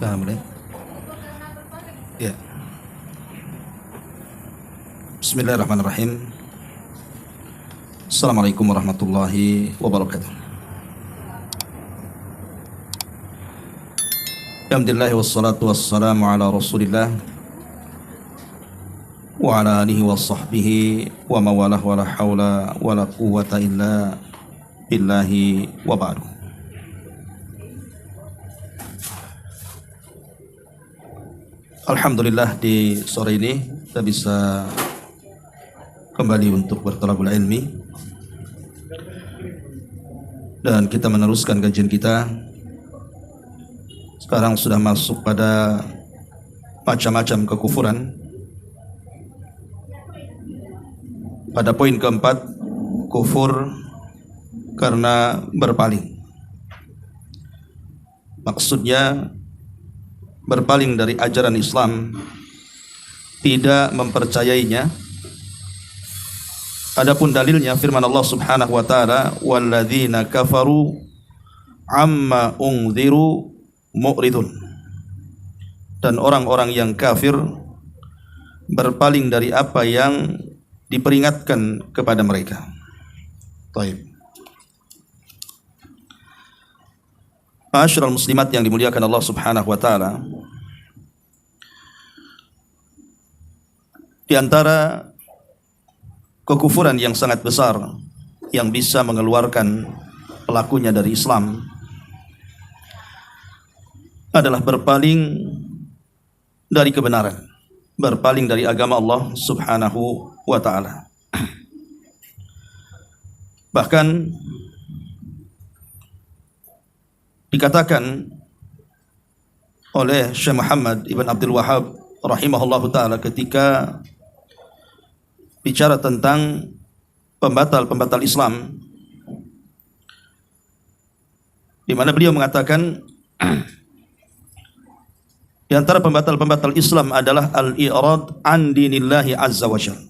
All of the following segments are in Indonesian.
Mulai. Ya. Bismillahirrahmanirrahim. Assalamualaikum warahmatullahi wabarakatuh. Alhamdulillah wassalatu wassalamu ala Rasulillah wa ala alihi wa sahbihi wa mawalah wa la hawla wa la quwwata illa billahi wa ba'du. Alhamdulillah di sore ini kita bisa kembali untuk berthalabul ilmi dan kita meneruskan kajian kita. Sekarang sudah masuk pada macam-macam kekufuran. Pada poin keempat, kufur karena berpaling. Maksudnya berpaling dari ajaran Islam, tidak mempercayainya. Adapun dalilnya firman Allah Subhanahu wa taala, walladzina kafaru amma unziru mu'ridun. Dan orang-orang yang kafir berpaling dari apa yang diperingatkan kepada mereka. Baik. Ma'asyiral muslimat yang dimuliakan Allah Subhanahu wa taala, di antara kekufuran yang sangat besar yang bisa mengeluarkan pelakunya dari Islam adalah berpaling dari kebenaran, berpaling dari agama Allah Subhanahu wa taala. Bahkan dikatakan oleh Syekh Muhammad Ibn Abdul Wahhab rahimahullahu ta'ala ketika bicara tentang pembatal-pembatal Islam, di mana beliau mengatakan di antara pembatal-pembatal Islam adalah al-i'rad an dinillahi azza wa jalla.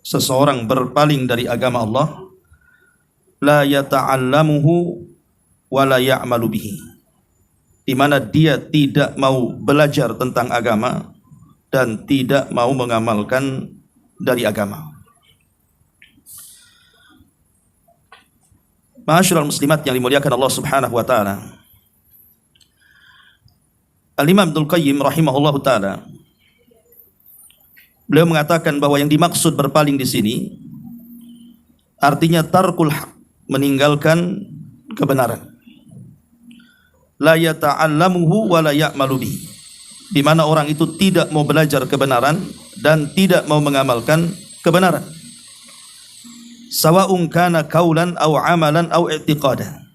Seseorang berpaling dari agama Allah, la yata'allamuhu wala ya'malu bihi, di mana dia tidak mau belajar tentang agama dan tidak mau mengamalkan dari agama. Ma'asyiral muslimat yang dimuliakan Allah Subhanahu wa taala, Al-Imam Ibnul Qayyim rahimahullahu taala, beliau mengatakan bahwa yang dimaksud berpaling di sini artinya tarkul haq, meninggalkan kebenaran. La yata'allamuhu wa la ya'malu bihi, di mana orang itu tidak mau belajar kebenaran dan tidak mau mengamalkan kebenaran. Sawa'un kana qaulan aw amalan aw i'tiqadan,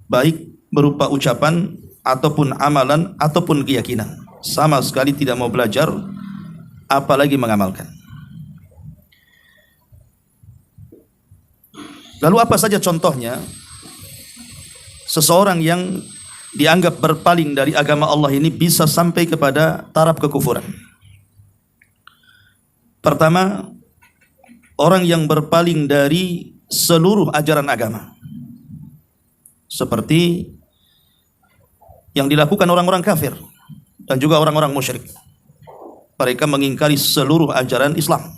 baik berupa ucapan ataupun amalan ataupun keyakinan, sama sekali tidak mau belajar apalagi mengamalkan. Lalu apa saja contohnya seseorang yang dianggap berpaling dari agama Allah ini bisa sampai kepada taraf kekufuran? Pertama, orang yang berpaling dari seluruh ajaran agama, seperti yang dilakukan orang-orang kafir dan juga orang-orang musyrik. Mereka mengingkari seluruh ajaran Islam,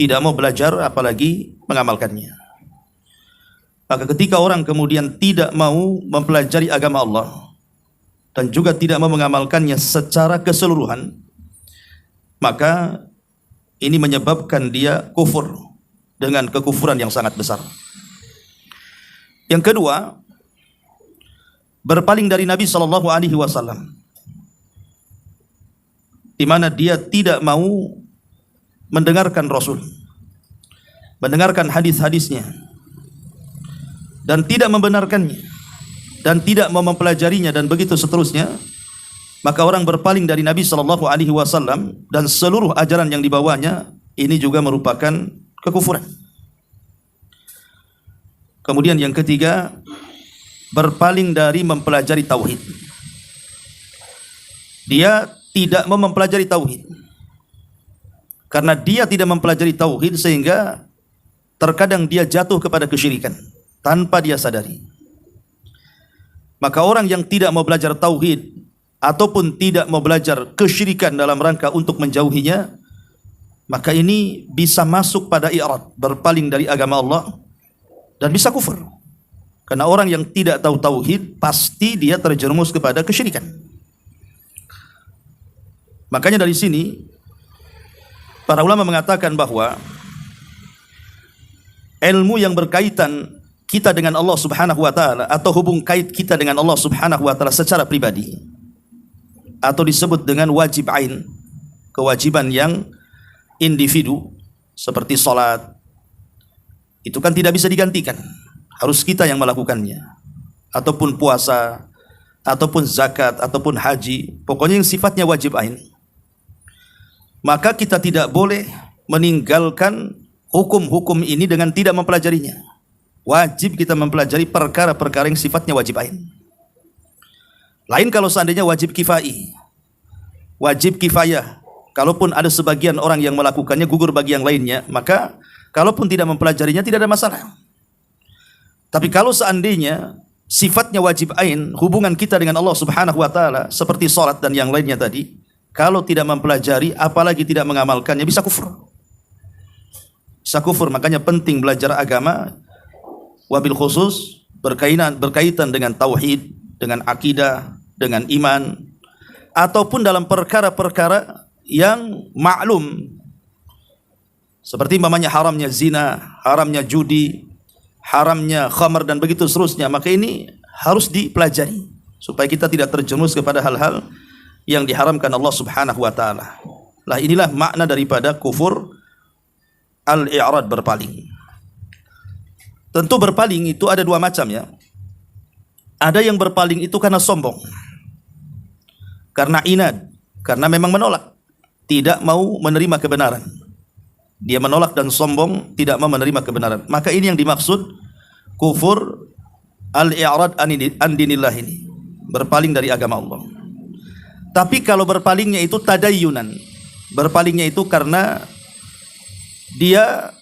tidak mau belajar apalagi mengamalkannya. Maka ketika orang kemudian tidak mau mempelajari agama Allah dan juga tidak mau mengamalkannya secara keseluruhan, maka ini menyebabkan dia kufur dengan kekufuran yang sangat besar. Yang kedua, berpaling dari Nabi SAW, di mana dia tidak mau mendengarkan Rasul, mendengarkan hadis-hadisnya, dan tidak membenarkannya, dan tidak mau mempelajarinya, dan begitu seterusnya. Maka orang berpaling dari Nabi SAW dan seluruh ajaran yang dibawanya, ini juga merupakan kekufuran. Kemudian yang ketiga, berpaling dari mempelajari tauhid. Dia tidak mau mempelajari tauhid. Karena dia tidak mempelajari tauhid, sehingga terkadang dia jatuh kepada kesyirikan tanpa dia sadari. Maka orang yang tidak mau belajar tauhid ataupun tidak mau belajar kesyirikan dalam rangka untuk menjauhinya, maka ini bisa masuk pada i'rad, berpaling dari agama Allah, dan bisa kufur. Karena orang yang tidak tahu tauhid pasti dia terjerumus kepada kesyirikan. Makanya dari sini para ulama mengatakan bahwa ilmu yang berkaitan kita dengan Allah Subhanahu wa taala atau hubung kait kita dengan Allah Subhanahu wa taala secara pribadi atau disebut dengan wajib ain, kewajiban yang individu seperti salat, itu kan tidak bisa digantikan, harus kita yang melakukannya, ataupun puasa, ataupun zakat, ataupun haji, pokoknya yang sifatnya wajib ain. Maka kita tidak boleh meninggalkan hukum-hukum ini dengan tidak mempelajarinya. Wajib kita mempelajari perkara-perkara yang sifatnya wajib ain. Lain kalau seandainya wajib kifai, wajib kifayah, kalaupun ada sebagian orang yang melakukannya gugur bagi yang lainnya, maka kalaupun tidak mempelajarinya tidak ada masalah. Tapi kalau seandainya sifatnya wajib ain, hubungan kita dengan Allah Subhanahu wa taala seperti salat dan yang lainnya tadi, kalau tidak mempelajari apalagi tidak mengamalkannya bisa kufur. Bisa kufur, makanya penting belajar agama, wabil khusus berkaitan dengan tauhid, dengan akidah, dengan iman, ataupun dalam perkara-perkara yang maklum seperti umpamanya haramnya zina, haramnya judi, haramnya khamar dan begitu seterusnya. Maka ini harus dipelajari supaya kita tidak terjerumus kepada hal-hal yang diharamkan Allah Subhanahu wa taala. Lah inilah makna daripada kufur al-i'rad, berpaling. Tentu berpaling itu ada dua macam ya. Ada yang berpaling itu karena sombong, karena inad, karena memang menolak, tidak mau menerima kebenaran. Dia menolak dan sombong, tidak mau menerima kebenaran. Maka ini yang dimaksud kufur al-i'rad an dinillah, ini berpaling dari agama Allah. Tapi kalau berpalingnya itu tadayyunan, berpalingnya itu karena dia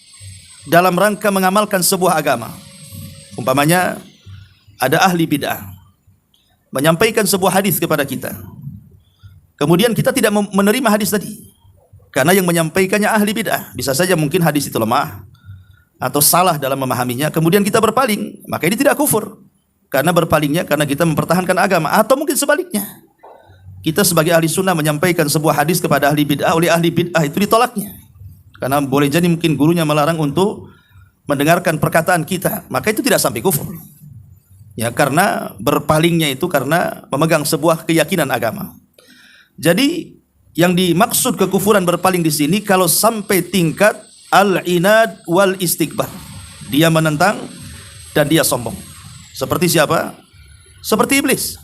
dalam rangka mengamalkan sebuah agama. Umpamanya ada ahli bid'ah menyampaikan sebuah hadis kepada kita, kemudian kita tidak menerima hadis tadi karena yang menyampaikannya ahli bid'ah. Bisa saja mungkin hadis itu lemah atau salah dalam memahaminya, kemudian kita berpaling, maka ini tidak kufur karena berpalingnya karena kita mempertahankan agama. Atau mungkin sebaliknya, kita sebagai ahli sunnah menyampaikan sebuah hadis kepada ahli bid'ah, oleh ahli bid'ah itu ditolaknya karena boleh jadi mungkin gurunya melarang untuk mendengarkan perkataan kita, maka itu tidak sampai kufur. Ya, karena berpalingnya itu karena memegang sebuah keyakinan agama. Jadi yang dimaksud kekufuran berpaling di sini kalau sampai tingkat al-inad wal istikbar, dia menentang dan dia sombong. Seperti siapa? Seperti iblis.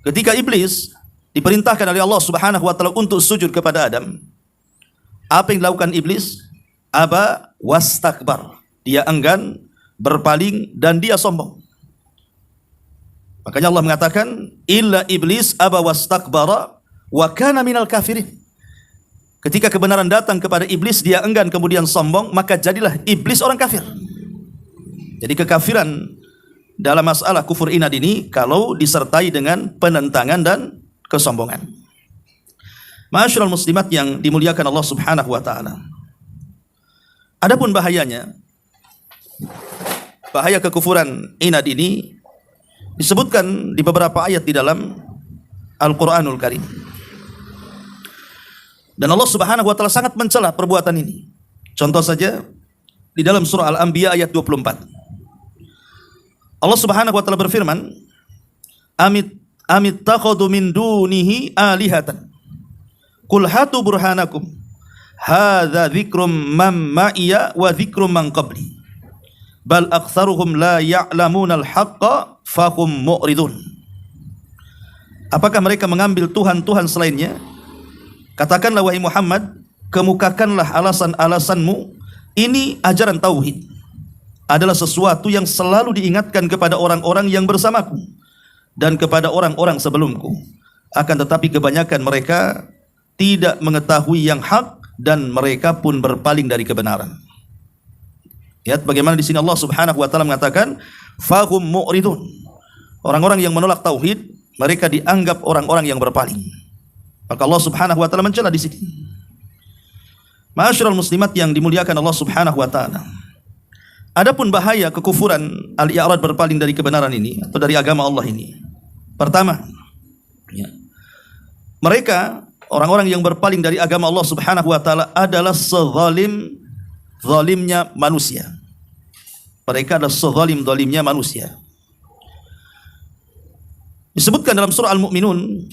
Ketika iblis diperintahkan oleh Allah Subhanahu wa taala untuk sujud kepada Adam, apa yang dilakukan iblis? Aba wastakbar. Dia enggan, berpaling, dan dia sombong. Makanya Allah mengatakan, illa iblis aba wastakbara wa kana minal kafirin. Ketika kebenaran datang kepada iblis, dia enggan kemudian sombong, maka jadilah iblis orang kafir. Jadi kekafiran dalam masalah kufur inad ini kalau disertai dengan penentangan dan kesombongan. Ma'asyiral muslimat yang dimuliakan Allah Subhanahu wa taala. Adapun bahayanya, bahaya kekufuran inad ini disebutkan di beberapa ayat di dalam Al-Qur'anul Karim. Dan Allah Subhanahu wa taala sangat mencela perbuatan ini. Contoh saja di dalam surah Al-Anbiya ayat 24. Allah Subhanahu wa taala berfirman, Amit takhadu min dunihi alihatan. Qul hatu burhanakum. Hadza dzikrum man ma'iya wa dzikrum man qabli. Bal aktsaruhum la ya'lamunal haqqa fahum mu'ridun. Apakah mereka mengambil tuhan-tuhan selainnya? Katakanlah wahai Muhammad, kemukakanlah alasan-alasanmu. Ini ajaran tauhid adalah sesuatu yang selalu diingatkan kepada orang-orang yang bersamaku dan kepada orang-orang sebelumku. Akan tetapi kebanyakan mereka tidak mengetahui yang hak dan mereka pun berpaling dari kebenaran. Lihat bagaimana di sini Allah Subhanahu wa taala mengatakan fahum mu'ridun. Orang-orang yang menolak tauhid, mereka dianggap orang-orang yang berpaling. Maka Allah Subhanahu wa taala mencela di sini. Ma'asyiral muslimat yang dimuliakan Allah Subhanahu wa taala. Adapun bahaya kekufuran al-i'rad, berpaling dari kebenaran ini atau dari agama Allah ini. Pertama, ya, mereka orang-orang yang berpaling dari agama Allah Subhanahu wa taala adalah sezalimnya manusia. Mereka adalah sezalimnya manusia. Disebutkan dalam surah Al-Mu'minun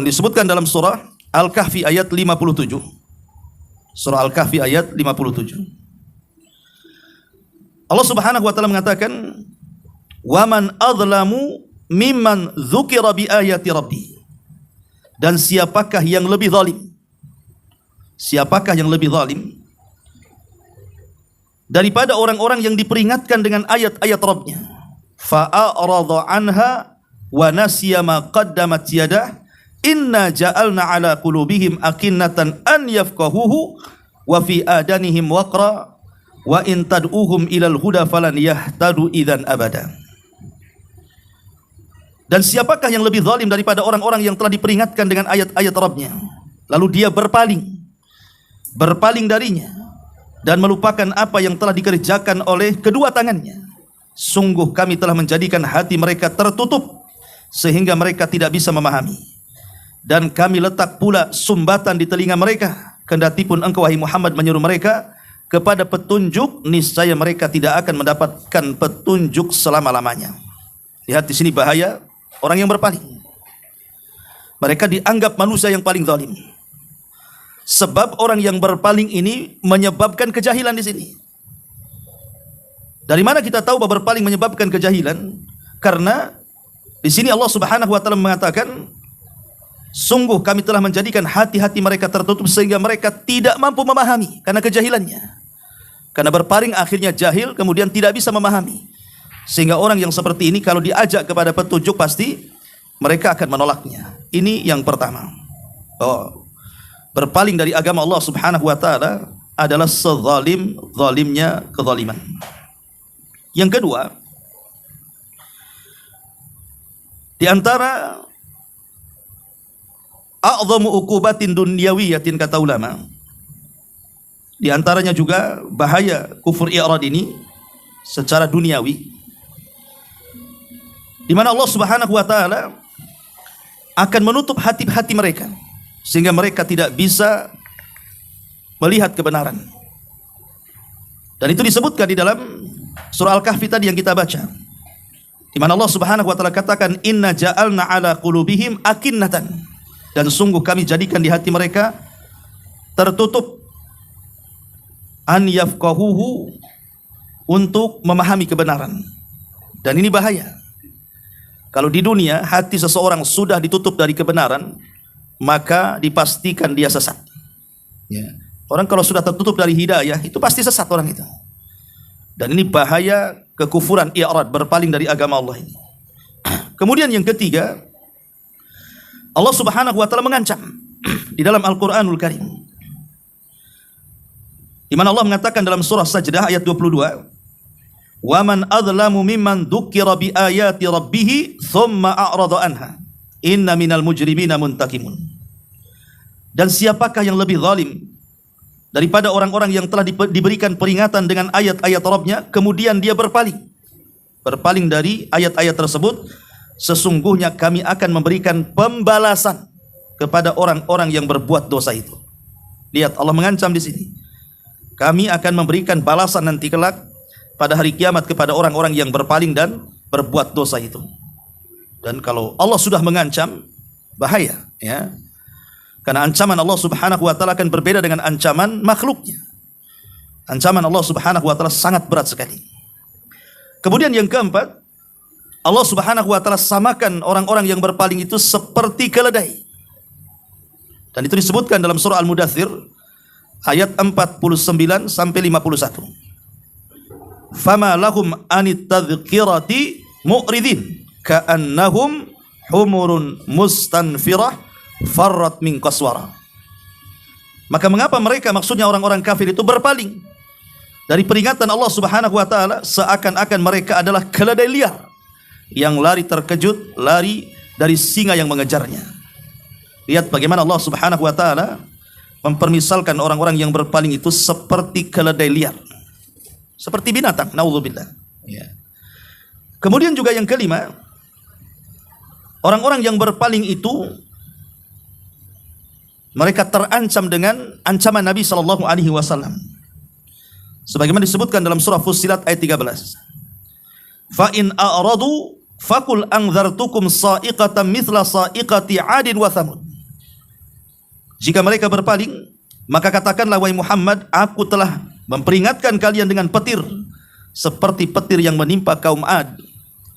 disebutkan dalam surah Al-Kahfi ayat 57. Surah Al-Kahfi ayat 57. Allah Subhanahu wa taala mengatakan, "Wa man adlamu mimman dzukira bi ayati rabbi." Dan siapakah yang lebih zalim? Siapakah yang lebih zalim daripada orang-orang yang diperingatkan dengan ayat-ayat Rabbnya? Fa'arada anha wa nasiya ma qaddamat yadah inna ja'alna ala qulubihim akinnatan an yafqahuhu wa fi adanihim waqra wa in tad'uhum ilal huda falan yahtadu idzan abada. Dan siapakah yang lebih zalim daripada orang-orang yang telah diperingatkan dengan ayat-ayat Rabbnya, lalu dia berpaling darinya dan melupakan apa yang telah dikerjakan oleh kedua tangannya. Sungguh kami telah menjadikan hati mereka tertutup sehingga mereka tidak bisa memahami. Dan kami letak pula sumbatan di telinga mereka, kendati pun engkau wahai Muhammad menyuruh mereka kepada petunjuk, niscaya mereka tidak akan mendapatkan petunjuk selama-lamanya. Lihat di sini bahaya orang yang berpaling. Mereka dianggap manusia yang paling zalim. Sebab orang yang berpaling ini menyebabkan kejahilan di sini. Dari mana kita tahu bahwa berpaling menyebabkan kejahilan? Karena di sini Allah Subhanahu wa taala mengatakan, sungguh kami telah menjadikan hati-hati mereka tertutup sehingga mereka tidak mampu memahami karena kejahilannya. Karena berpaling akhirnya jahil, kemudian tidak bisa memahami. Sehingga orang yang seperti ini kalau diajak kepada petunjuk pasti mereka akan menolaknya. Ini yang pertama. Berpaling dari agama Allah Subhanahu wa taala adalah sezalimnya kezaliman. Yang kedua, di antara a'dhamu uqubatin dunyawiyatin, kata ulama, di antaranya juga bahaya kufur i'rad ini secara duniawi, di mana Allah Subhanahu wa taala akan menutup hati-hati mereka sehingga mereka tidak bisa melihat kebenaran. Dan itu disebutkan di dalam surah Al-Kahfi tadi yang kita baca, di mana Allah Subhanahu wa taala katakan, inna ja'alna ala qulubihim akinnatan, dan sungguh kami jadikan di hati mereka tertutup, an yafqahuhu, untuk memahami kebenaran. Dan ini bahaya. Kalau di dunia hati seseorang sudah ditutup dari kebenaran, maka dipastikan dia sesat. Ya. Orang kalau sudah tertutup dari hidayah, itu pasti sesat orang itu. Dan ini bahaya kekufuran i'rad, berpaling dari agama Allah ini. Kemudian yang ketiga, Allah Subhanahu wa taala mengancam di dalam Al-Qur'anul Karim, di mana Allah mengatakan dalam surah Sajdah ayat 22, "Wa man adlamu mimman dzukira bi ayati rabbih tsumma a'rada anha inna minal mujrimina muntakimun." Dan siapakah yang lebih zalim daripada orang-orang yang telah diberikan peringatan dengan ayat-ayat Rabbnya, kemudian dia berpaling dari ayat-ayat tersebut. Sesungguhnya kami akan memberikan pembalasan kepada orang-orang yang berbuat dosa itu. Lihat, Allah mengancam di sini. Kami akan memberikan balasan nanti kelak pada hari kiamat kepada orang-orang yang berpaling dan berbuat dosa itu. Dan kalau Allah sudah mengancam, bahaya, ya. Karena ancaman Allah Subhanahu wa taala akan berbeda dengan ancaman makhluknya. Ancaman Allah Subhanahu wa taala sangat berat sekali. Kemudian yang keempat, Allah Subhanahu wa taala samakan orang-orang yang berpaling itu seperti keledai. Dan itu disebutkan dalam surah Al-Mudaththir ayat 49 sampai 51. Fama lahum anit tadhkirati mu'ridin ka'annahum humurun mustanfirah farrat min qaswara. Maka mengapa mereka, maksudnya orang-orang kafir itu, berpaling dari peringatan Allah Subhanahu wa taala, seakan-akan mereka adalah keledai liar yang lari terkejut, lari dari singa yang mengejarnya. Lihat bagaimana Allah Subhanahu wa taala mempermisalkan orang-orang yang berpaling itu seperti keledai liar, seperti binatang. Naudzubillah. Ya. Kemudian juga yang kelima, orang-orang yang berpaling itu mereka terancam dengan ancaman Nabi sallallahu alaihi wasallam. Sebagaimana disebutkan dalam surah Fussilat ayat 13. Fa in a'radu faqul anzartukum sa'iqatan mithla sa'iqati 'adin wa thamud. Jika mereka berpaling, maka katakanlah wahai Muhammad, aku telah memperingatkan kalian dengan petir seperti petir yang menimpa kaum Ad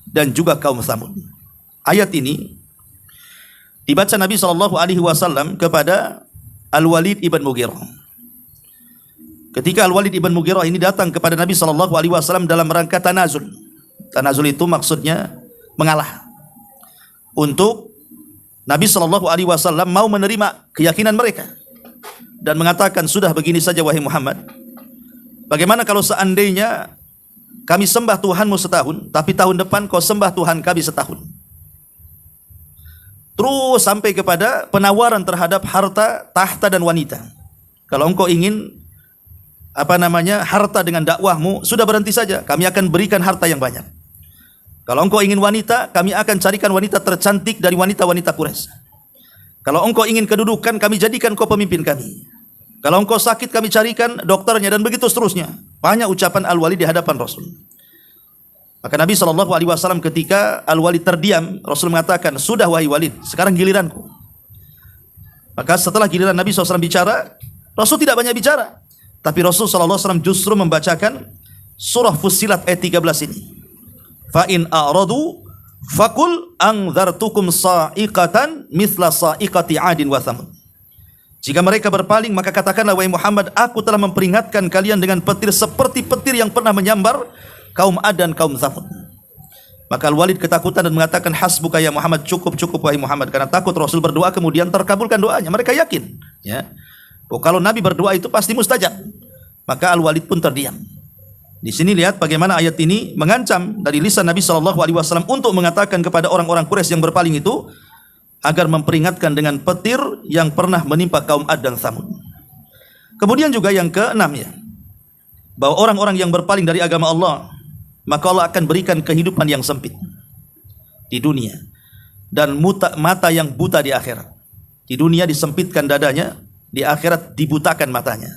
dan juga kaum Thamud. Ayat ini dibaca Nabi SAW kepada Al-Walid ibn Mughirah. Ketika Al-Walid ibn Mughirah ini datang kepada Nabi SAW dalam rangka tanazul. Tanazul itu maksudnya mengalah, untuk Nabi SAW mau menerima keyakinan mereka dan mengatakan, sudah begini saja wahai Muhammad, bagaimana kalau seandainya kami sembah Tuhanmu setahun, tapi tahun depan kau sembah Tuhan kami setahun. Terus sampai kepada penawaran terhadap harta, tahta dan wanita. Kalau engkau ingin harta dengan dakwahmu, sudah berhenti saja, kami akan berikan harta yang banyak. Kalau engkau ingin wanita, kami akan carikan wanita tercantik dari wanita-wanita Quraisy. Kalau engkau ingin kedudukan, kami jadikan kau pemimpin kami. Kalau engkau sakit, kami carikan dokternya, dan begitu seterusnya. Banyak ucapan Al-Walid di hadapan Rasul. Maka Nabi SAW ketika Al-Walid terdiam, Rasul mengatakan, sudah wahai Walid, sekarang giliranku. Maka setelah giliran Nabi SAW bicara, Rasul tidak banyak bicara. Tapi Rasul SAW justru membacakan surah Fussilat ayat 13 ini. Fa in a'radu faqul anzartukum sa'iqatan mithla sa'iqati 'adin wa thamud. Jika mereka berpaling, maka katakanlah wahai Muhammad, aku telah memperingatkan kalian dengan petir seperti petir yang pernah menyambar kaum Ad dan kaum Thamud. Maka Al-Walid ketakutan dan mengatakan, hasbuka ya Muhammad, cukup wahai Muhammad, karena takut Rasul berdoa kemudian terkabulkan doanya. Mereka yakin, ya. Kalau Nabi berdoa itu pasti mustajab. Maka Al-Walid pun terdiam. Di sini lihat bagaimana ayat ini mengancam dari lisan Nabi SAW untuk mengatakan kepada orang-orang Quraisy yang berpaling itu agar memperingatkan dengan petir yang pernah menimpa kaum Ad dan Thamud. Kemudian juga yang keenam, ya, bahwa orang-orang yang berpaling dari agama Allah, maka Allah akan berikan kehidupan yang sempit di dunia dan mata yang buta di akhirat. Di dunia disempitkan dadanya, di akhirat dibutakan matanya.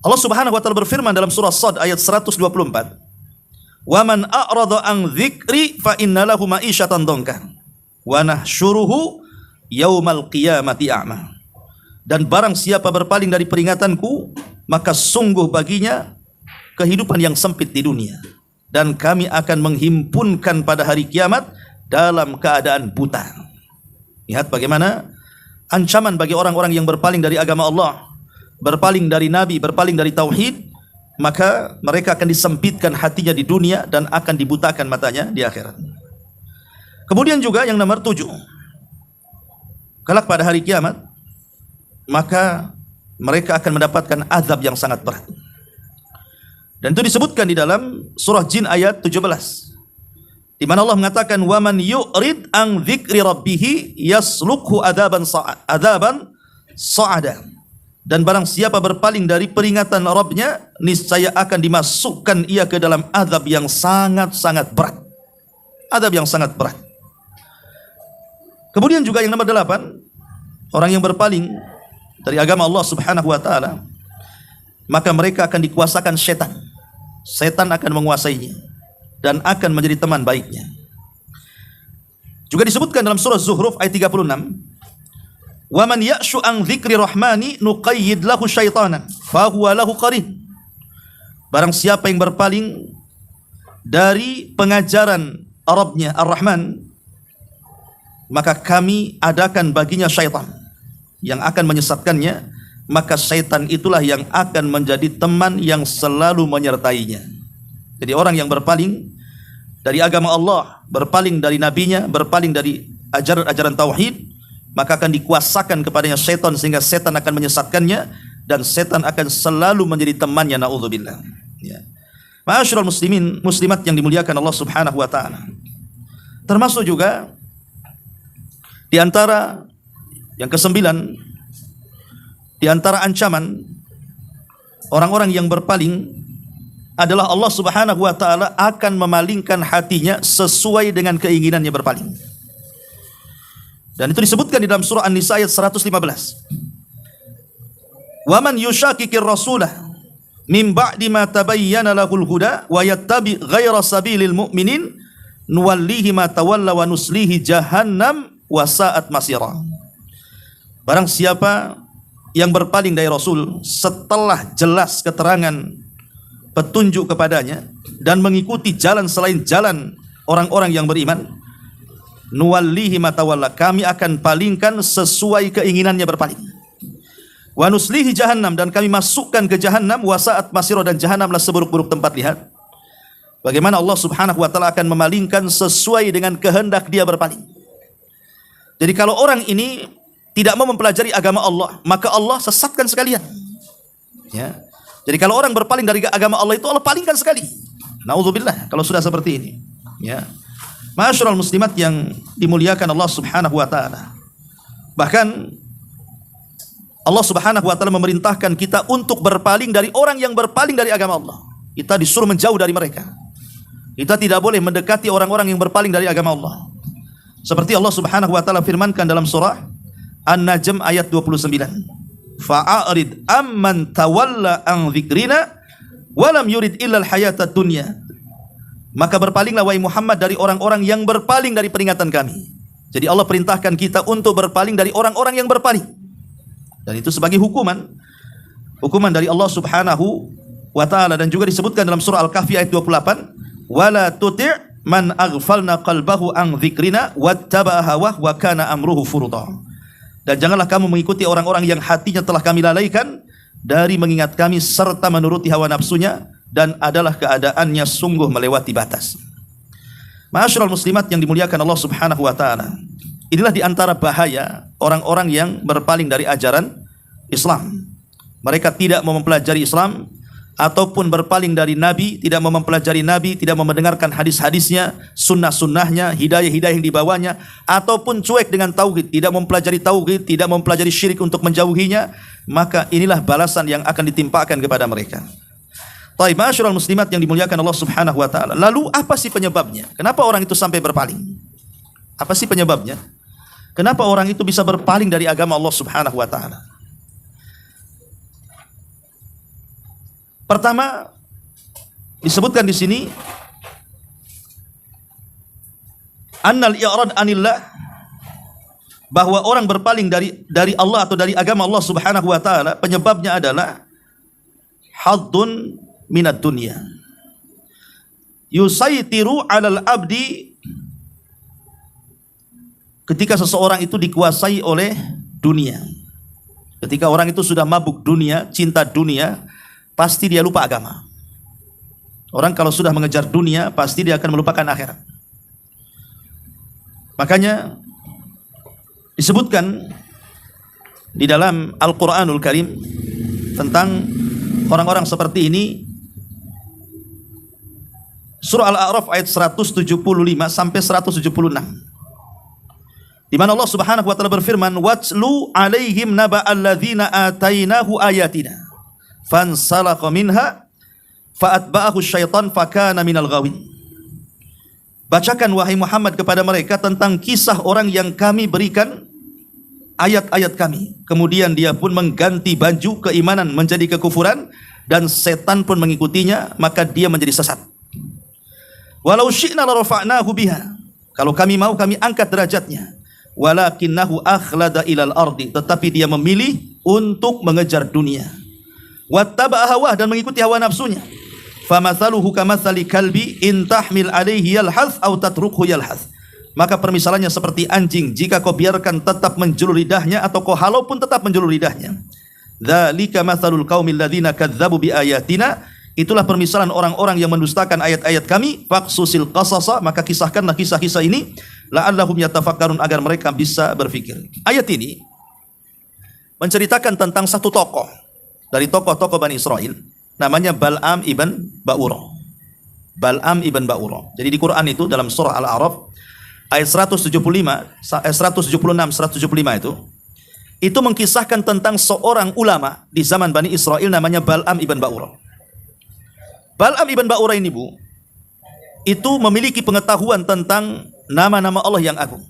Allah Subhanahu wa taala berfirman dalam surah Shad ayat 124. Wa man a'rada an dzikri fa inna lahu ma'isyatan dhankan wa nahsyuruhu yaumal qiyamati a'ma. Dan barang siapa berpaling dari peringatanku, maka sungguh baginya kehidupan yang sempit di dunia, dan kami akan menghimpunkan pada hari kiamat dalam keadaan buta. Lihat bagaimana ancaman bagi orang-orang yang berpaling dari agama Allah, berpaling dari Nabi, berpaling dari Tauhid, maka mereka akan disempitkan hatinya di dunia dan akan dibutakan matanya di akhirat. Kemudian juga yang nomor 7, kelak pada hari kiamat, maka mereka akan mendapatkan azab yang sangat berat. Dan itu disebutkan di dalam surah Jin ayat 17, di mana Allah mengatakan, wa man yu'rid an dzikri rabbih yaslukhu adaban sa'ada. Dan barang siapa berpaling dari peringatan Rabbnya, niscaya akan dimasukkan ia ke dalam azab yang sangat-sangat berat. Azab yang sangat berat. Kemudian juga yang nomor 8, orang yang berpaling dari agama Allah Subhanahu wa taala, maka mereka akan dikuasakan setan. Setan akan menguasainya dan akan menjadi teman baiknya. Juga disebutkan dalam surah Zuhruf ayat 36, wa man ya'shu an dzikri rahmani nuqayyid lahu syaitanan fa huwa lahu qarin. Barang siapa yang berpaling dari pengajaran Rabbnya Ar-Rahman, maka kami adakan baginya syaitan yang akan menyesatkannya, maka syaitan itulah yang akan menjadi teman yang selalu menyertainya. Jadi orang yang berpaling dari agama Allah, berpaling dari nabinya, berpaling dari ajaran-ajaran tauhid, maka akan dikuasakan kepadanya setan sehingga setan akan menyesatkannya dan setan akan selalu menjadi temannya, naudzubillah. Ya. Ma'asyiral muslimin, muslimat yang dimuliakan Allah Subhanahu wa taala. Termasuk juga di antara yang kesembilan, di antara ancaman orang-orang yang berpaling adalah Allah Subhanahu wa taala akan memalingkan hatinya sesuai dengan keinginannya berpaling. Dan itu disebutkan di dalam surah An-Nisa ayat 115. Wa man yushakikir rasulah min ba'di ma tabayyana lahul huda wa yattabi ghaira sabilil mu'minin nuwallihi ma tawalla wa nuslihi jahannam wa sa'at masira. Barang siapa yang berpaling dari Rasul setelah jelas keterangan petunjuk kepadanya dan mengikuti jalan selain jalan orang-orang yang beriman, nuwallihi ma tawalla, kami akan palingkan sesuai keinginannya berpaling. Wa nuslihi jahannam, dan kami masukkan ke jahannam, wa sa'at masira, dan jahannamlah seburuk-buruk tempat. Lihat bagaimana Allah Subhanahu wa taala akan memalingkan sesuai dengan kehendak dia berpaling. Jadi kalau orang ini tidak mau mempelajari agama Allah, maka Allah sesatkan sekalian. Ya. Jadi kalau orang berpaling dari agama Allah itu Allah palingkan sekali. Naudzubillah kalau sudah seperti ini. Ya. Ma'asyiral muslimat yang dimuliakan Allah Subhanahu wa taala. Bahkan Allah Subhanahu wa taala memerintahkan kita untuk berpaling dari orang yang berpaling dari agama Allah. Kita disuruh menjauh dari mereka. Kita tidak boleh mendekati orang-orang yang berpaling dari agama Allah. Seperti Allah Subhanahu wa taala firmankan dalam surah An-Najm ayat 29. Fa'arid amman tawalla an dzikrina wa lam yurid illa al-hayatad dunya. Maka berpalinglah wahai Muhammad dari orang-orang yang berpaling dari peringatan kami. Jadi Allah perintahkan kita untuk berpaling dari orang-orang yang berpaling. Dan itu sebagai hukuman dari Allah Subhanahu wa taala, dan juga disebutkan dalam surah Al-Kahfi ayat 28, wala tuti' man aghfalna qalbahu an dzikrina wattaba'a hawah wa kana amruhu furudha. Dan janganlah kamu mengikuti orang-orang yang hatinya telah kami lalaikan dari mengingat kami serta menuruti hawa nafsunya, dan adalah keadaannya sungguh melewati batas. Ma'asyiral muslimat yang dimuliakan Allah Subhanahu wa taala. Inilah di antara bahaya orang-orang yang berpaling dari ajaran Islam. Mereka tidak mau mempelajari Islam, ataupun berpaling dari Nabi, tidak mau mempelajari Nabi, tidak mau mendengarkan hadis-hadisnya, sunnah-sunnahnya, hidayah-hidayah yang dibawanya, ataupun cuek dengan tauhid, tidak mempelajari tauhid, tidak mempelajari syirik untuk menjauhinya. Maka inilah balasan yang akan ditimpakan kepada mereka. Baik, ma'asyiral muslimat yang dimuliakan Allah Subhanahu wa taala. Lalu apa sih penyebabnya? Kenapa orang itu sampai berpaling? Apa sih penyebabnya? Kenapa orang itu bisa berpaling dari agama Allah Subhanahu wa taala? Pertama, disebutkan di sini annal i'rad anillah, bahwa orang berpaling dari Allah atau dari agama Allah Subhanahu wa taala, penyebabnya adalah haddun minad dunya yusaitiru 'alal abdi. Ketika seseorang itu dikuasai oleh dunia, ketika orang itu sudah mabuk dunia, cinta dunia, pasti dia lupa agama. Orang kalau sudah mengejar dunia, pasti dia akan melupakan akhirat. Makanya disebutkan di dalam Al-Quranul Karim tentang orang-orang seperti ini. Surah Al-A'raf ayat 175 sampai 176. Di mana Allah Subhanahu wa taala berfirman, "Watslu 'alaihim naba'al ladzina atainahu ayatina fansalakha minha fa'atba'ahu syaitan fakana minal ghawin." Bacakan wahai Muhammad kepada mereka tentang kisah orang yang kami berikan ayat-ayat kami, kemudian dia pun mengganti baju keimanan menjadi kekufuran, dan setan pun mengikutinya, maka dia menjadi sesat. Walau syi'na la rafa'nahu biha, kalau kami mau kami angkat derajatnya, walakinnahu akhlada ilal ardi, tetapi dia memilih untuk mengejar dunia. Wattaba'a hawah, dan mengikuti hawa nafsunya. Famathaluhu kamathali kalbi in tahmil alaihi yalhath aw tatrukhu yalhath. Maka permisalannya seperti anjing, jika kau biarkan tetap menjulur lidahnya, atau kau halau pun tetap menjulur lidahnya. Dzalika mathalul qaumil ladzina kadzdzabu biayatina. Itulah permisalan orang-orang yang mendustakan ayat-ayat kami. Faqsusil qasasa, maka kisahkanlah kisah-kisah ini, la'allahum yatafakkarun, agar mereka bisa berfikir. Ayat ini menceritakan tentang satu tokoh dari tokoh-tokoh Bani Israel, namanya Bal'am ibn Ba'urah. Bal'am ibn Ba'urah. Jadi di Quran itu dalam surah Al-A'raf ayat 176, 175 itu mengkisahkan tentang seorang ulama di zaman Bani Israel namanya Bal'am ibn Ba'urah. Bal'am ibn Ba'urah ini, Bu, itu memiliki pengetahuan tentang nama-nama Allah yang agung.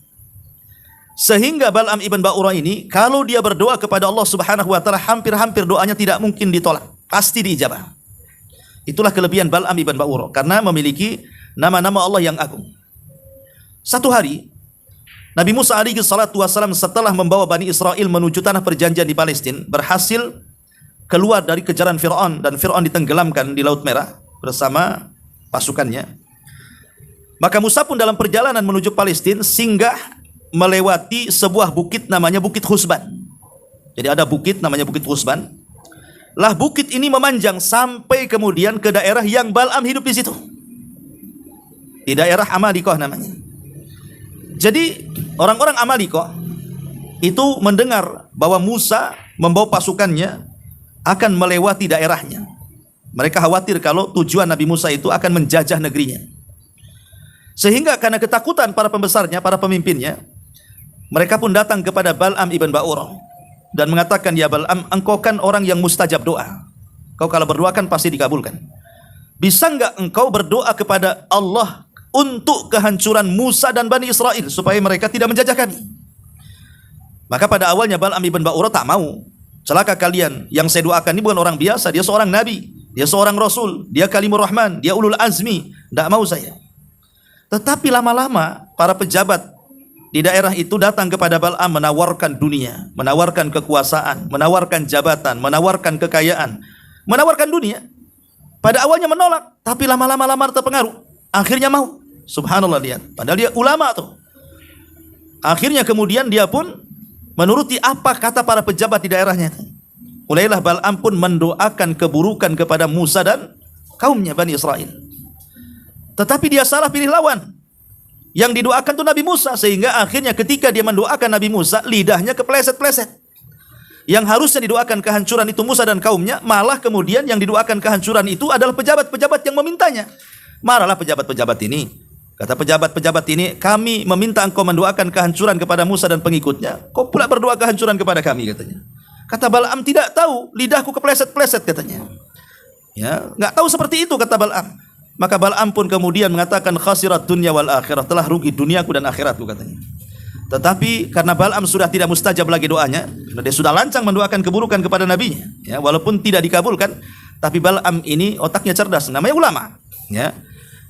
Sehingga Bal'am ibn Ba'urah ini, kalau dia berdoa kepada Allah Subhanahu wa taala, hampir-hampir doanya tidak mungkin ditolak, pasti diijabah. Itulah kelebihan Bal'am ibn Ba'urah karena memiliki nama-nama Allah yang agung. Satu hari Nabi Musa alaihi salatu wasallam setelah membawa Bani Israel menuju tanah perjanjian di Palestina, berhasil keluar dari kejaran Fir'aun dan Fir'aun ditenggelamkan di Laut Merah bersama pasukannya. Maka Musa pun dalam perjalanan menuju Palestina singgah melewati sebuah bukit namanya Bukit Husban. Jadi ada bukit namanya Bukit Husban. Lah bukit ini memanjang sampai kemudian ke daerah yang Bal'am hidup di situ. Di daerah Amalikoh namanya. Jadi orang-orang Amalikoh itu mendengar bahwa Musa membawa pasukannya akan melewati daerahnya. Mereka khawatir kalau tujuan Nabi Musa itu akan menjajah negerinya. Sehingga karena ketakutan para pembesarnya, para pemimpinnya, mereka pun datang kepada Bal'am ibn Ba'urah dan mengatakan, ya Bal'am, engkau kan orang yang mustajab doa. Kau kalau berdoa kan pasti dikabulkan. Bisa enggak engkau berdoa kepada Allah untuk kehancuran Musa dan Bani Israel supaya mereka tidak menjajah kami? Maka pada awalnya Bal'am ibn Ba'urah tak mau. Celaka kalian, yang saya doakan ini bukan orang biasa, dia seorang nabi, dia seorang rasul, dia kalimur rahman, dia ulul azmi, tidak mau saya. Tetapi lama-lama para pejabat di daerah itu datang kepada Bal'am menawarkan dunia, menawarkan kekuasaan, menawarkan jabatan, menawarkan kekayaan, menawarkan dunia. Pada awalnya menolak, tapi lama-lama terpengaruh. Akhirnya mau. Subhanallah, lihat. Padahal dia ulama tuh. Akhirnya kemudian dia pun menuruti apa kata para pejabat di daerahnya. Mulailah Bal'am pun mendoakan keburukan kepada Musa dan kaumnya Bani Israel. Tetapi dia salah pilih lawan. Yang didoakan itu Nabi Musa, sehingga akhirnya ketika dia mendoakan Nabi Musa, lidahnya kepleset-pleset. Yang harusnya didoakan kehancuran itu Musa dan kaumnya, malah kemudian yang didoakan kehancuran itu adalah pejabat-pejabat yang memintanya. Marahlah pejabat-pejabat ini. Kata pejabat-pejabat ini, kami meminta engkau mendoakan kehancuran kepada Musa dan pengikutnya, kau pula berdoa kehancuran kepada kami, katanya. Kata Bal'am, tidak tahu, lidahku kepleset-pleset, katanya. Ya, nggak tahu seperti itu, kata Bal'am. Maka Bal'am pun kemudian mengatakan, khasirat dunya wal akhirah, telah rugi duniaku dan akhiratku, katanya. Tetapi karena Bal'am sudah tidak mustajab lagi doanya, dia sudah lancang mendoakan keburukan kepada nabinya, ya, walaupun tidak dikabulkan, tapi Bal'am ini otaknya cerdas, namanya ulama, ya.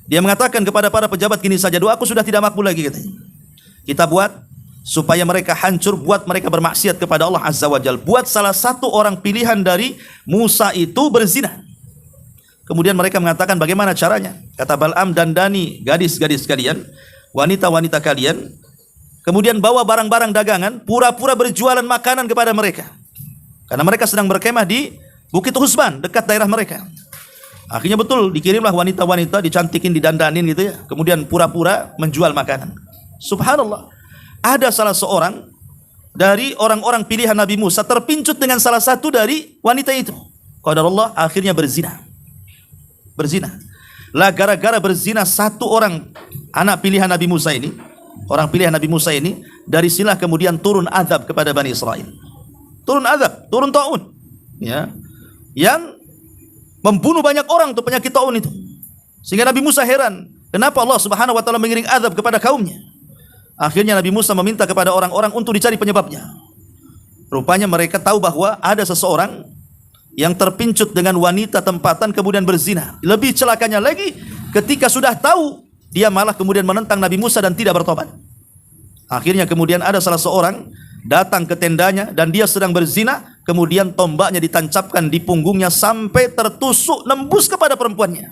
Dia mengatakan kepada para pejabat, gini saja, doaku sudah tidak makbul lagi, katanya. Kita buat supaya mereka hancur, buat mereka bermaksiat kepada Allah Azza wa Jalla. Buat salah satu orang pilihan dari Musa itu berzina. Kemudian mereka mengatakan, bagaimana caranya? Kata Bal'am, dandani gadis-gadis kalian, wanita-wanita kalian, kemudian bawa barang-barang dagangan, pura-pura berjualan makanan kepada mereka. Karena mereka sedang berkemah di Bukit Husban, dekat daerah mereka. Akhirnya betul, dikirimlah wanita-wanita, dicantikin, didandanin gitu ya. Kemudian pura-pura menjual makanan. Subhanallah. Ada salah seorang dari orang-orang pilihan Nabi Musa terpincut dengan salah satu dari wanita itu. Qadarullah, akhirnya berzina. Lah gara-gara berzina satu orang anak pilihan Nabi Musa ini, orang pilihan Nabi Musa ini, dari sinilah kemudian turun azab kepada Bani Israel. Turun azab, turun ta'un, ya, yang membunuh banyak orang tuh penyakit ta'un itu. Sehingga Nabi Musa heran, kenapa Allah Subhanahu wa taala mengiring azab kepada kaumnya. Akhirnya Nabi Musa meminta kepada orang-orang untuk dicari penyebabnya. Rupanya mereka tahu bahwa ada seseorang yang terpincut dengan wanita tempatan kemudian berzina. Lebih celakanya lagi, ketika sudah tahu, dia malah kemudian menentang Nabi Musa dan tidak bertobat. Akhirnya kemudian ada salah seorang datang ke tendanya dan dia sedang berzina, kemudian tombaknya ditancapkan di punggungnya sampai tertusuk nembus kepada perempuannya.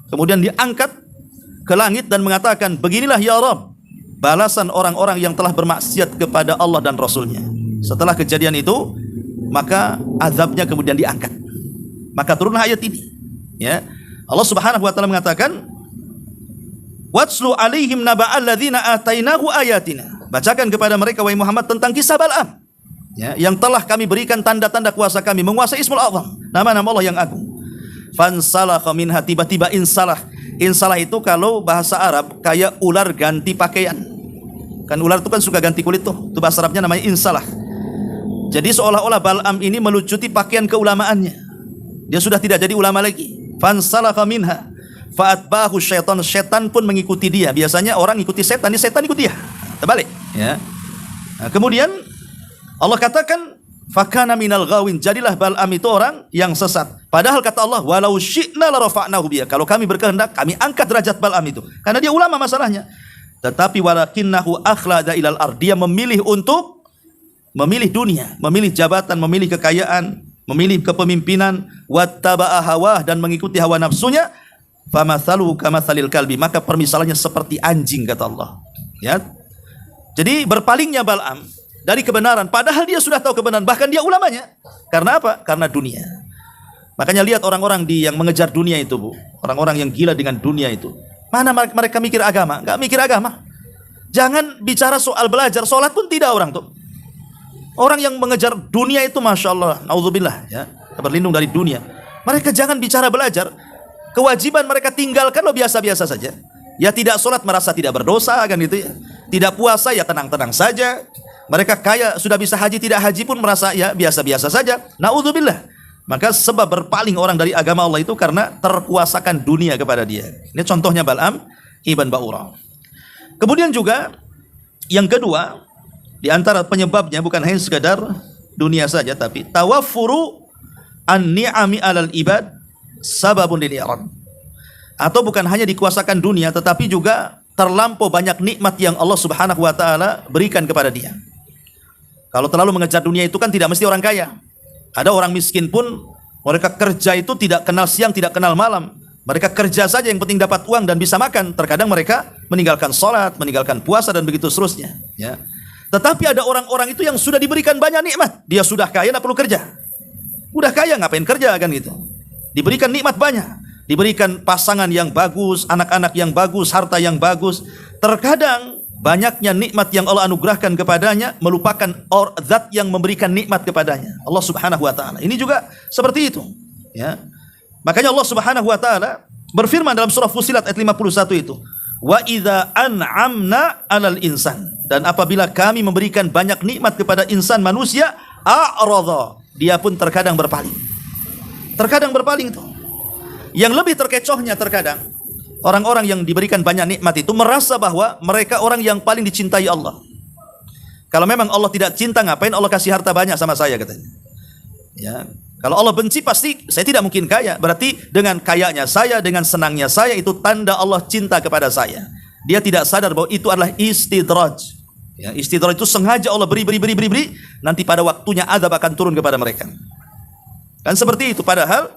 Kemudian diangkat ke langit dan mengatakan, beginilah ya Rabb, balasan orang-orang yang telah bermaksiat kepada Allah dan Rasulnya. Setelah kejadian itu, maka azabnya kemudian diangkat. Maka turunlah ayat ini, ya. Allah Subhanahu wa taala mengatakan, watslu alaihim naba'al ladzina atainahu ayatina. Bacakan kepada mereka wahai Muhammad tentang kisah Bal'am. ya, yang telah kami berikan tanda-tanda kuasa kami, menguasai Ismul A'zam, nama-nama Allah yang agung. Fansalakha minha, tiba-tiba insalah. Insalah itu kalau bahasa Arab kayak ular ganti pakaian. Kan ular itu kan suka ganti kulit tuh. Itu bahasa Arabnya namanya insalah. Jadi seolah-olah Bal'am ini melucuti pakaian keulamaannya. Dia sudah tidak jadi ulama lagi. Fansalakha minha fa'atbahu syaitan, setan pun mengikuti dia. Biasanya orang ikuti setan, ini setan ikut dia. Terbalik, ya. Nah, kemudian Allah katakan fakana minal ghawin, jadilah Bal'am itu orang yang sesat. Padahal kata Allah, walau syi'na la rafa'nahu biha, kalau kami berkehendak kami angkat derajat Bal'am itu. Karena dia ulama masalahnya. Tetapi walakinnahu akhlada ilal ard, dia memilih dunia, memilih jabatan, memilih kekayaan, memilih kepemimpinan, wattaba'a hawah, dan mengikuti hawa nafsunya. Famathaluhu kamathalil kalbi, maka permisalannya seperti anjing, kata Allah. Ya. Jadi berpalingnya Bal'am dari kebenaran, padahal dia sudah tahu kebenaran, bahkan dia ulamanya. Karena apa? Karena dunia. Makanya lihat orang-orang yang mengejar dunia itu, Bu. Orang-orang yang gila dengan dunia itu. Mana mereka mikir agama? Enggak mikir agama. Jangan bicara soal belajar, sholat pun tidak orang tuh. Orang yang mengejar dunia itu, Masya Allah, naudzubillah, ya, berlindung dari dunia. Mereka jangan bicara belajar. Kewajiban mereka tinggalkan lo biasa-biasa saja. Ya tidak sholat merasa tidak berdosa, kan gitu ya. Tidak puasa ya tenang-tenang saja. Mereka kaya sudah bisa haji, tidak haji pun merasa ya biasa-biasa saja. Naudzubillah. Maka sebab berpaling orang dari agama Allah itu karena terkuasakan dunia kepada dia. Ini contohnya Bal'am ibn Ba'urah. Kemudian juga yang kedua, di antara penyebabnya bukan hanya sekadar dunia saja, tapi tawaffuru an-ni'ami 'alal ibad sababun lil i'rad. Atau bukan hanya dikuasakan dunia, tetapi juga terlampau banyak nikmat yang Allah Subhanahu wa taala berikan kepada dia. Kalau terlalu mengejar dunia itu kan tidak mesti orang kaya. Ada orang miskin pun mereka kerja itu tidak kenal siang, tidak kenal malam. Mereka kerja saja yang penting dapat uang dan bisa makan. Terkadang mereka meninggalkan sholat, meninggalkan puasa dan begitu seterusnya, ya. Tetapi ada orang-orang itu yang sudah diberikan banyak nikmat. Dia sudah kaya, tidak perlu kerja. Udah kaya, ngapain kerja, kan gitu. Diberikan nikmat banyak. Diberikan pasangan yang bagus, anak-anak yang bagus, harta yang bagus. Terkadang banyaknya nikmat yang Allah anugerahkan kepadanya melupakan zat yang memberikan nikmat kepadanya, Allah Subhanahu wa taala. Ini juga seperti itu, ya. Makanya Allah Subhanahu wa taala berfirman dalam surah Fussilat ayat 51 itu, wa idza an'amna 'alal insan, dan apabila kami memberikan banyak nikmat kepada insan manusia, a'radha, dia pun terkadang berpaling. Terkadang berpaling tuh. Yang lebih terkecohnya terkadang orang-orang yang diberikan banyak nikmat itu merasa bahwa mereka orang yang paling dicintai Allah. Kalau memang Allah tidak cinta, ngapain Allah kasih harta banyak sama saya, katanya. Ya, kalau Allah benci pasti saya tidak mungkin kaya. Berarti dengan kayanya saya, dengan senangnya saya, itu tanda Allah cinta kepada saya. Dia tidak sadar bahwa itu adalah istidraj. Ya, istidraj itu sengaja Allah beri, nanti pada waktunya azab akan turun kepada mereka. Kan seperti itu. Padahal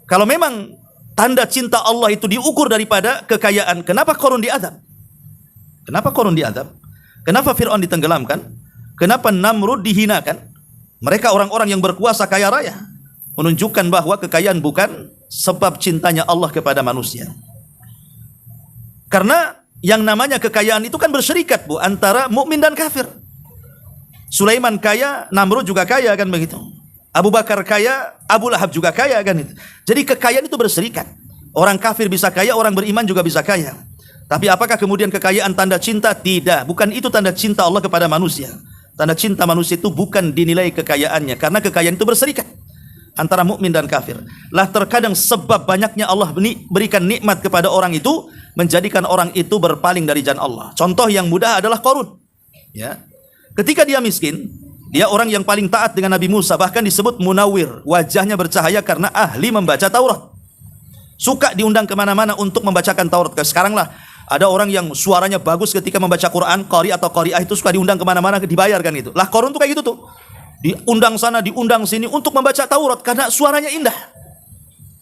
kalau memang tanda cinta Allah itu diukur daripada kekayaan, kenapa Qarun diazab? Kenapa Qarun diazab? Kenapa Fir'aun ditenggelamkan? Kenapa Namrud dihinakan? Mereka orang-orang yang berkuasa kaya raya. Menunjukkan bahwa kekayaan bukan sebab cintanya Allah kepada manusia. Karena yang namanya kekayaan itu kan berserikat, Bu, antara mukmin dan kafir. Sulaiman kaya, Namrud juga kaya, kan begitu. Abu Bakar kaya, Abu Lahab juga kaya, kan itu. Jadi kekayaan itu berserikat. Orang kafir bisa kaya, orang beriman juga bisa kaya. Tapi apakah kemudian kekayaan tanda cinta? Tidak, bukan itu tanda cinta Allah kepada manusia. Tanda cinta manusia itu bukan dinilai kekayaannya, karena kekayaan itu berserikat antara mukmin dan kafir. Lah terkadang sebab banyaknya Allah berikan nikmat kepada orang itu menjadikan orang itu berpaling dari jalan Allah. Contoh yang mudah adalah Qarun. Ya. Ketika dia miskin, dia orang yang paling taat dengan Nabi Musa, bahkan disebut munawwir, wajahnya bercahaya karena ahli membaca Taurat. Suka diundang kemana-mana untuk membacakan Taurat. Sekarang lah ada orang yang suaranya bagus ketika membaca Quran, qari atau qari'ah itu suka diundang kemana-mana, dibayarkan itu. Lah Qarun tuh kayak gitu tuh. Diundang sana, diundang sini untuk membaca Taurat karena suaranya indah.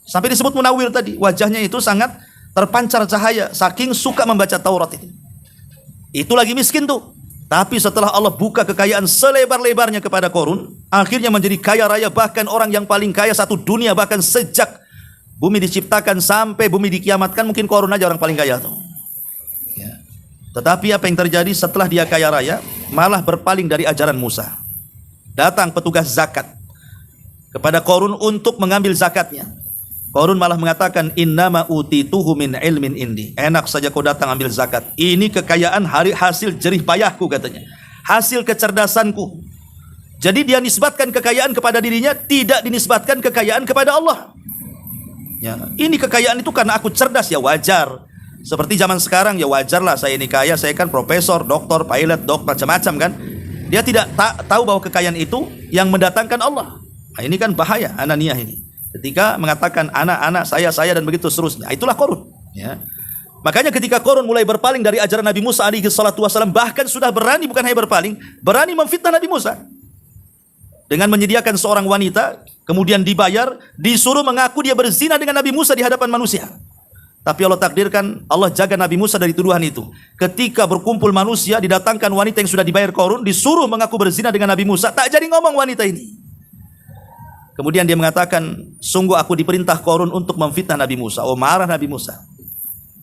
Sampai disebut munawwir tadi, wajahnya itu sangat terpancar cahaya saking suka membaca Taurat itu. Itu lagi miskin tuh. Tapi setelah Allah buka kekayaan selebar-lebarnya kepada Qarun, akhirnya menjadi kaya raya, bahkan orang yang paling kaya satu dunia, bahkan sejak bumi diciptakan sampai bumi dikiamatkan, mungkin Qarun aja orang paling kaya tuh. Ya. Tetapi apa yang terjadi setelah dia kaya raya, malah berpaling dari ajaran Musa. Datang petugas zakat kepada Qarun untuk mengambil zakatnya. Qarun malah mengatakan, innama utituhu min ilmin indi. Enak saja kau datang ambil zakat. Ini kekayaan hasil jerih payahku katanya. Hasil kecerdasanku. Jadi dia nisbatkan kekayaan kepada dirinya, tidak dinisbatkan kekayaan kepada Allah. Ya, ini kekayaan itu karena aku cerdas, ya wajar. Seperti zaman sekarang, ya wajarlah saya ini kaya, saya kan profesor, doktor, pilot, macam-macam kan. Dia tidak tahu bahwa kekayaan itu yang mendatangkan Allah. Nah, ini kan bahaya ananiyah ini. Ketika mengatakan anak-anak saya dan begitu seterusnya. Itulah Qarun. Ya. Makanya ketika Qarun mulai berpaling dari ajaran Nabi Musa alaihi salatu wasallam, bahkan sudah berani, bukan hanya berpaling, berani memfitnah Nabi Musa. Dengan menyediakan seorang wanita, kemudian dibayar, disuruh mengaku dia berzina dengan Nabi Musa di hadapan manusia. Tapi Allah takdirkan, Allah jaga Nabi Musa dari tuduhan itu. Ketika berkumpul manusia, didatangkan wanita yang sudah dibayar Qarun, disuruh mengaku berzina dengan Nabi Musa, tak jadi ngomong wanita ini. Kemudian dia mengatakan, sungguh aku diperintah Qarun untuk memfitnah Nabi Musa. Oh, marah Nabi Musa.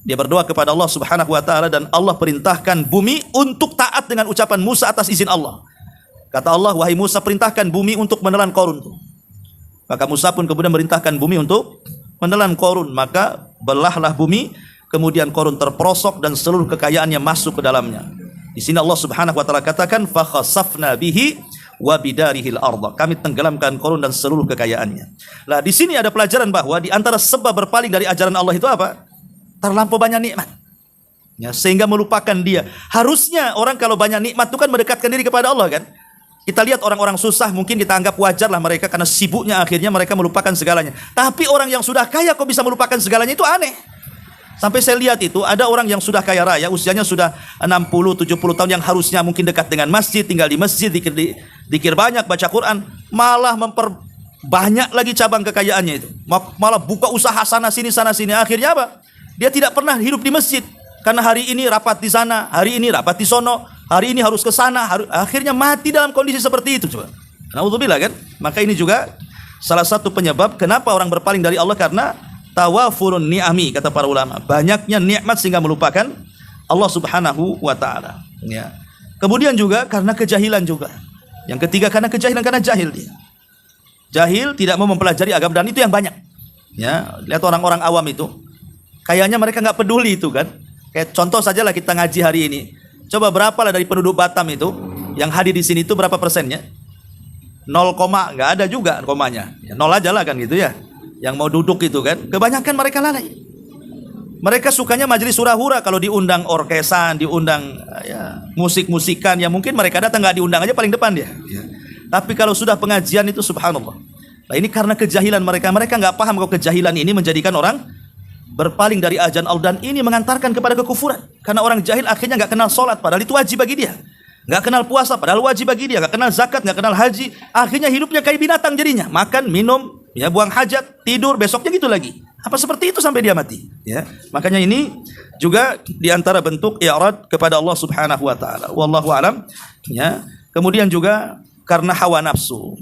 Dia berdoa kepada Allah subhanahu wa ta'ala, dan Allah perintahkan bumi untuk taat dengan ucapan Musa atas izin Allah. Kata Allah, wahai Musa, perintahkan bumi untuk menelan Qarun. Maka Musa pun kemudian merintahkan bumi untuk menelan Qarun. Maka belahlah bumi, kemudian Qarun terperosok dan seluruh kekayaannya masuk ke dalamnya. Di sini Allah subhanahu wa ta'ala katakan, fakhasafna bihi wa bidarihil arda. Kami tenggelamkan Qarun dan seluruh kekayaannya. Nah, di sini ada pelajaran bahwa di antara sebab berpaling dari ajaran Allah itu apa? Terlampau banyak nikmat. Ya, sehingga melupakan dia. Harusnya orang kalau banyak nikmat itu kan mendekatkan diri kepada Allah kan? Kita lihat orang-orang susah, mungkin kita anggap wajar lah mereka karena sibuknya akhirnya mereka melupakan segalanya. Tapi orang yang sudah kaya kok bisa melupakan segalanya, itu aneh. Sampai saya lihat itu ada orang yang sudah kaya raya, usianya sudah 60-70 tahun, yang harusnya mungkin dekat dengan masjid, tinggal di masjid, dikir banyak, baca Quran, malah memperbanyak lagi cabang kekayaannya itu. Malah buka usaha sana sini. Akhirnya apa? Dia tidak pernah hidup di masjid. Karena hari ini rapat di sana, hari ini rapat di sono, hari ini harus ke sana, akhirnya mati dalam kondisi seperti itu. Coba. Naudzubillah kan? Maka ini juga salah satu penyebab kenapa orang berpaling dari Allah, karena tawafurun ni'ami, kata para ulama. Banyaknya nikmat sehingga melupakan Allah subhanahu wa ta'ala. Ya. Kemudian juga karena kejahilan juga. Yang ketiga karena kejahilan, karena jahil dia. Jahil, tidak mau mempelajari agama, dan itu yang banyak. Ya, lihat orang-orang awam itu. Kayaknya mereka nggak peduli itu kan. Kayak contoh saja lah kita ngaji hari ini. Coba berapa lah dari penduduk Batam itu yang hadir di sini itu berapa persennya? 0, nggak ada juga komanya. Ya, 0 aja lah kan gitu ya. Yang mau duduk itu kan. Kebanyakan mereka lalai. Mereka sukanya majelis hura-hura, kalau diundang orkesan, diundang ya, musik-musikan, ya mungkin mereka datang, nggak diundang aja paling depan dia. Ya. Tapi kalau sudah pengajian itu subhanallah. Nah, ini karena kejahilan mereka. Mereka nggak paham kalau kejahilan ini menjadikan orang berpaling dari ajaran Allah, dan ini mengantarkan kepada kekufuran. Karena orang jahil akhirnya nggak kenal sholat, padahal itu wajib bagi dia. Nggak kenal puasa, padahal wajib bagi dia. Nggak kenal zakat, nggak kenal haji. Akhirnya hidupnya kayak binatang jadinya. Makan, minum, ya buang hajat, tidur, besoknya gitu lagi. Apa seperti itu sampai dia mati? Ya, makanya ini juga diantara bentuk i'rad kepada Allah subhanahu wa ta'ala. Wallahu alam. Ya. Kemudian juga karena hawa nafsu.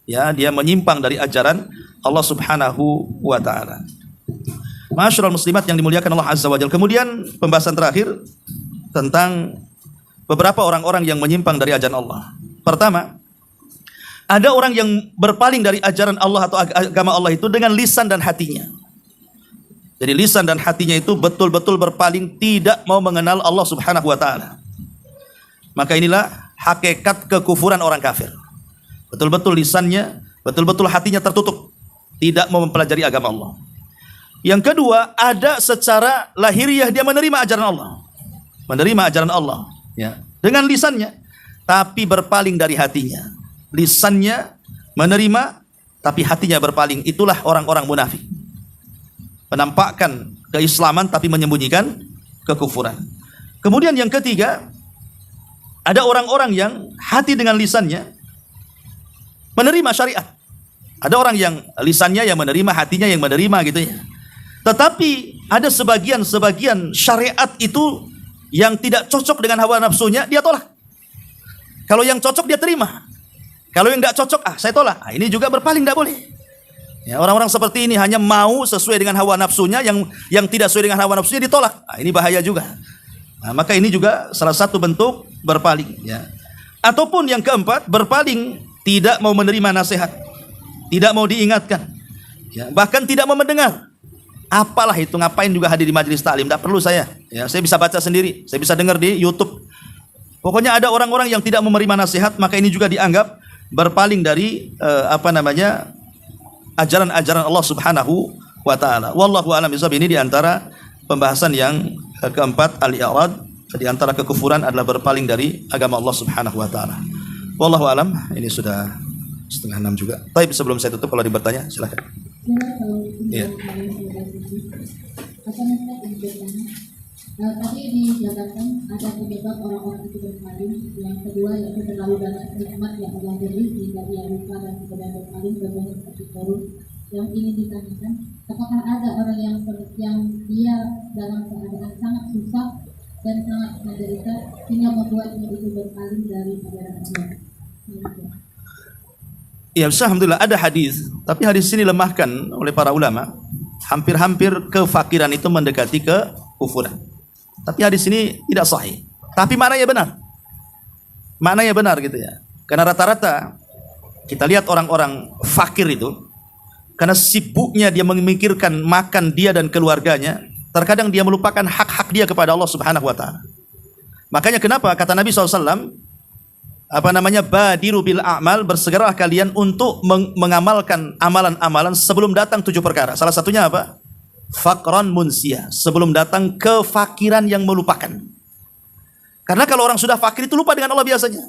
Ya, dia menyimpang dari ajaran Allah subhanahu wa ta'ala. Ma'asyiral muslimat yang dimuliakan Allah azza wa jalla. Kemudian pembahasan terakhir tentang beberapa orang-orang yang menyimpang dari ajaran Allah. Pertama, ada orang yang berpaling dari ajaran Allah atau agama Allah itu dengan lisan dan hatinya. Jadi lisan dan hatinya itu betul-betul berpaling, tidak mau mengenal Allah subhanahu wa ta'ala. Maka inilah hakikat kekufuran orang kafir. Betul-betul lisannya, betul-betul hatinya tertutup, tidak mau mempelajari agama Allah. Yang kedua, ada secara lahiriah dia menerima ajaran Allah. Menerima ajaran Allah, ya, dengan lisannya, tapi berpaling dari hatinya. Lisannya menerima, tapi hatinya berpaling. Itulah orang-orang munafik. Menampakkan keislaman tapi menyembunyikan kekufuran. Kemudian yang ketiga, ada orang-orang yang hati dengan lisannya menerima syariat. Ada orang yang lisannya yang menerima, hatinya yang menerima gitu ya. Tetapi ada sebagian syariat itu yang tidak cocok dengan hawa nafsunya, dia tolak. Kalau yang cocok dia terima. Kalau yang tidak cocok, saya tolak. Nah, ini juga berpaling, tidak boleh. Ya, orang-orang seperti ini hanya mau sesuai dengan hawa nafsunya, yang tidak sesuai dengan hawa nafsunya ditolak. Nah, ini bahaya juga. Nah, maka ini juga salah satu bentuk berpaling. Ya. Ataupun yang keempat, berpaling tidak mau menerima nasihat, tidak mau diingatkan, ya, bahkan tidak mau mendengar. Apalah itu, ngapain juga hadir di majelis taklim? Tidak perlu saya. Ya, saya bisa baca sendiri, saya bisa dengar di YouTube. Pokoknya ada orang-orang yang tidak mau menerima nasihat, maka ini juga dianggap berpaling dari ajaran-ajaran Allah Subhanahu wa taala. Wallahu a'lam bishawab. Ini di antara pembahasan yang keempat, al-i'rad, di antara kekufuran adalah berpaling dari agama Allah Subhanahu wa taala. Wallahu a'lam. Ini sudah 5:30 juga. Baik, sebelum saya tutup, kalau ada bertanya silakan. Iya. Tadi dijabarkan ada penyebab orang-orang itu berpaling. Yang kedua yaitu terlalu banyak nikmat yang Allah beri sehingga ia lupa dan sekedar berpaling berbuat seperti korun. Yang ingin ditanyakan, apakah ada orang yang dia dalam keadaan sangat susah dan sangat menderita sehingga membuatnya itu berpaling dari ajaran Allah? Ya, alhamdulillah ada hadis, tapi hadis ini lemahkan oleh para ulama. Hampir-hampir kefakiran itu mendekati kekufuran. Tapi hadis ini tidak sahih. Tapi maknanya benar. Maknanya benar gitu ya. Karena rata-rata kita lihat orang-orang fakir itu, karena sibuknya dia memikirkan makan dia dan keluarganya, terkadang dia melupakan hak-hak dia kepada Allah Subhanahu wa taala. Makanya kenapa kata Nabi SAW, badiru bil a'mal, bersegeralah kalian untuk mengamalkan amalan-amalan sebelum datang 7 perkara. Salah satunya apa? Faqran munsiyah, sebelum datang kefakiran yang melupakan. Karena kalau orang sudah fakir itu lupa dengan Allah biasanya.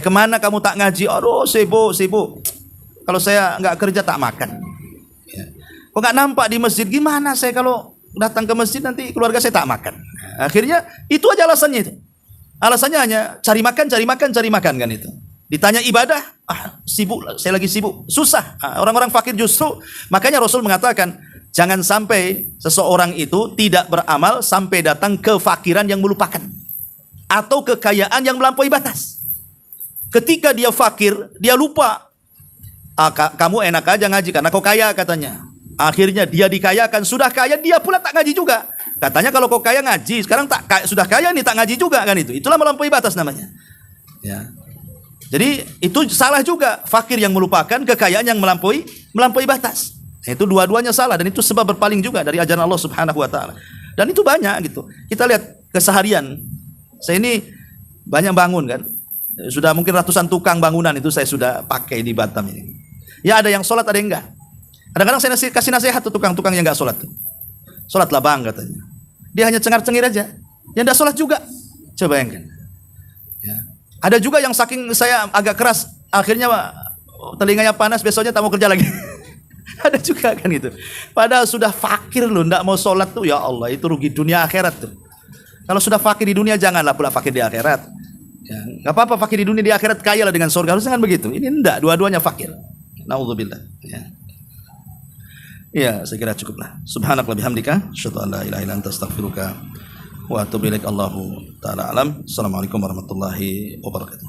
Kemana kamu tak ngaji? Aduh, sibuk. Kalau saya nggak kerja tak makan. Ya. Kok nggak nampak di masjid? Gimana saya kalau datang ke masjid nanti keluarga saya tak makan? Akhirnya itu aja alasannya itu. Alasannya hanya cari makan kan itu. Ditanya ibadah, sibuk, saya lagi sibuk, susah. Orang-orang fakir justru, makanya Rasul mengatakan, jangan sampai seseorang itu tidak beramal sampai datang kefakiran yang melupakan atau kekayaan yang melampaui batas. Ketika dia fakir, dia lupa. Kamu enak aja ngaji karena kau kaya katanya. Akhirnya dia dikayakan, sudah kaya dia pula tak ngaji juga. Katanya kalau kau kaya ngaji, sekarang sudah kaya nih tak ngaji juga kan itu. Itulah melampaui batas namanya. Ya. Jadi itu salah juga, fakir yang melupakan, kekayaan yang melampaui batas. Itu dua-duanya salah dan itu sebab berpaling juga dari ajaran Allah Subhanahu wa taala. Dan itu banyak gitu. Kita lihat keseharian. Saya ini banyak bangun kan. Sudah mungkin ratusan tukang bangunan itu saya sudah pakai di Batam ini. Ya ada yang sholat, ada yang enggak. Kadang-kadang saya kasih nasihat tuh tukang-tukang yang enggak sholat tuh. Sholatlah bang katanya. Dia hanya cengar-cengir aja. Yang enggak sholat juga. Coba bayangkan. Ya. Ada juga yang saking saya agak keras, akhirnya telinganya panas, besoknya tak mau kerja lagi. Ada juga kan gitu. Padahal sudah fakir loh, enggak mau sholat tuh, ya Allah, itu rugi dunia akhirat tuh. Kalau sudah fakir di dunia, janganlah pula fakir di akhirat. Ya, enggak apa-apa fakir di dunia, di akhirat kaya lah dengan surga. Harusnya kan begitu. Ini enggak, dua-duanya fakir. Nauzubillah. Ya. Ya, saya kira cukuplah. Subhanallah bihamdika, asyhadu an la ilaha illa anta astaghfiruka wa atubu ilaik. Allahu taala alam. Assalamualaikum warahmatullahi wabarakatuh.